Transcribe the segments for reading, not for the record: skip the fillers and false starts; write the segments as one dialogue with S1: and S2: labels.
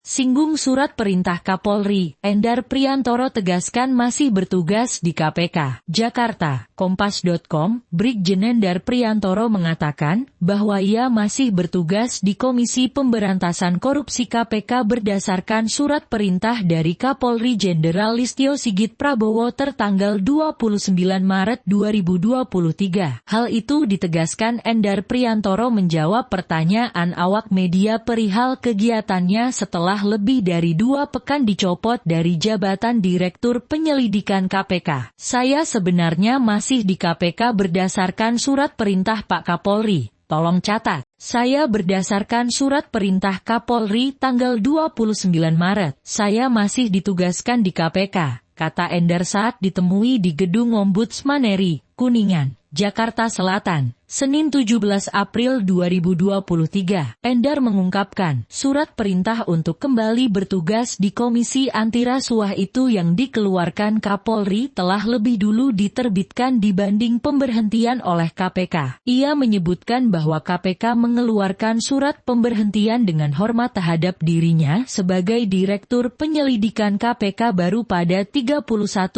S1: Singgung surat perintah Kapolri, Endar Priantoro tegaskan masih bertugas di KPK. Jakarta, Kompas.com, Brigjen Endar Priantoro mengatakan bahwa ia masih bertugas di Komisi Pemberantasan Korupsi KPK berdasarkan surat perintah dari Kapolri Jenderal Listio Sigit Prabowo tertanggal 29 Maret 2023. Hal itu ditegaskan Endar Priantoro menjawab pertanyaan awak media perihal kegiatannya setelah lebih dari 2 pekan dicopot dari jabatan Direktur Penyelidikan KPK. Saya sebenarnya masih di KPK berdasarkan surat perintah Pak Kapolri. Tolong catat, saya berdasarkan surat perintah Kapolri tanggal 29 Maret. Saya masih ditugaskan di KPK, kata Endar saat ditemui di Gedung Ombudsman RI, Kuningan, Jakarta Selatan, Senin 17 April 2023. Endar mengungkapkan, surat perintah untuk kembali bertugas di Komisi Anti Rasuah itu yang dikeluarkan Kapolri telah lebih dulu diterbitkan dibanding pemberhentian oleh KPK. Ia menyebutkan bahwa KPK mengeluarkan surat pemberhentian dengan hormat terhadap dirinya sebagai Direktur Penyelidikan KPK baru pada 31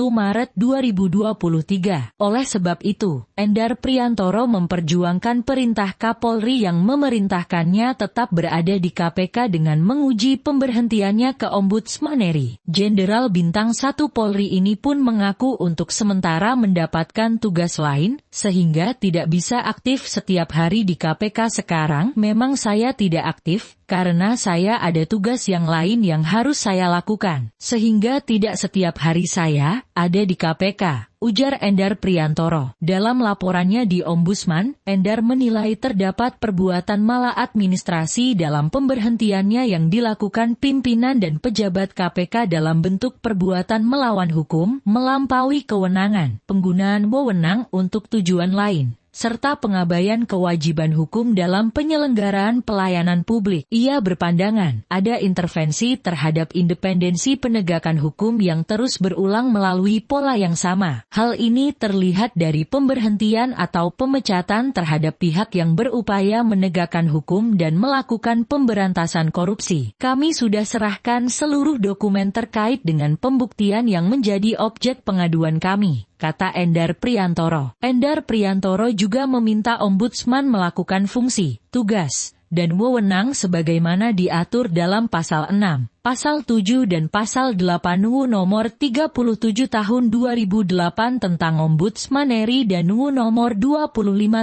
S1: Maret 2023. Oleh sebab itu, Endar Priantoro memperjuangkan perintah Kapolri yang memerintahkannya tetap berada di KPK dengan menguji pemberhentiannya ke Ombudsman RI. Jenderal Bintang 1 Polri ini pun mengaku untuk sementara mendapatkan tugas lain, sehingga tidak bisa aktif setiap hari di KPK sekarang. Memang saya tidak aktif, karena saya ada tugas yang lain yang harus saya lakukan, sehingga tidak setiap hari saya ada di KPK, ujar Endar Priantoro. Dalam laporannya di Ombudsman, Endar menilai terdapat perbuatan maladministrasi dalam pemberhentiannya yang dilakukan pimpinan dan pejabat KPK dalam bentuk perbuatan melawan hukum, melampaui kewenangan, penggunaan wewenang untuk tujuan lain, serta pengabaian kewajiban hukum dalam penyelenggaraan pelayanan publik. Ia berpandangan, ada intervensi terhadap independensi penegakan hukum yang terus berulang melalui pola yang sama. Hal ini terlihat dari pemberhentian atau pemecatan terhadap pihak yang berupaya menegakkan hukum dan melakukan pemberantasan korupsi. Kami sudah serahkan seluruh dokumen terkait dengan pembuktian yang menjadi objek pengaduan kami, kata Endar Priantoro. Endar Priantoro juga meminta Ombudsman melakukan fungsi, tugas, dan wewenang sebagaimana diatur dalam Pasal 6, Pasal 7 dan Pasal 8 UU Nomor 37 Tahun 2008 tentang Ombudsman RI dan UU Nomor 25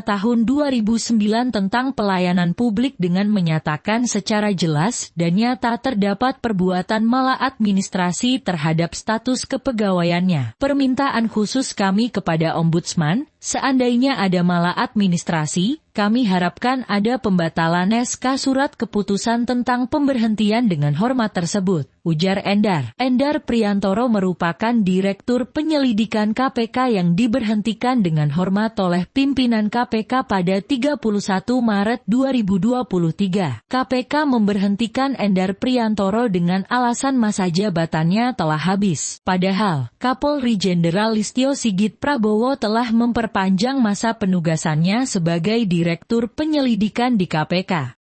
S1: Tahun 2009 tentang pelayanan publik dengan menyatakan secara jelas dan nyata terdapat perbuatan maladministrasi terhadap status kepegawaiannya. Permintaan khusus kami kepada Ombudsman, seandainya ada maladministrasi, kami harapkan ada pembatalan SK surat keputusan tentang pemberhentian dengan hormat tersebut, ujar Endar. Endar Priantoro merupakan Direktur Penyelidikan KPK yang diberhentikan dengan hormat oleh pimpinan KPK pada 31 Maret 2023. KPK memberhentikan Endar Priantoro dengan alasan masa jabatannya telah habis. Padahal, Kapolri Jenderal Listio Sigit Prabowo telah memperpanjang masa penugasannya sebagai Direktur Penyelidikan di KPK.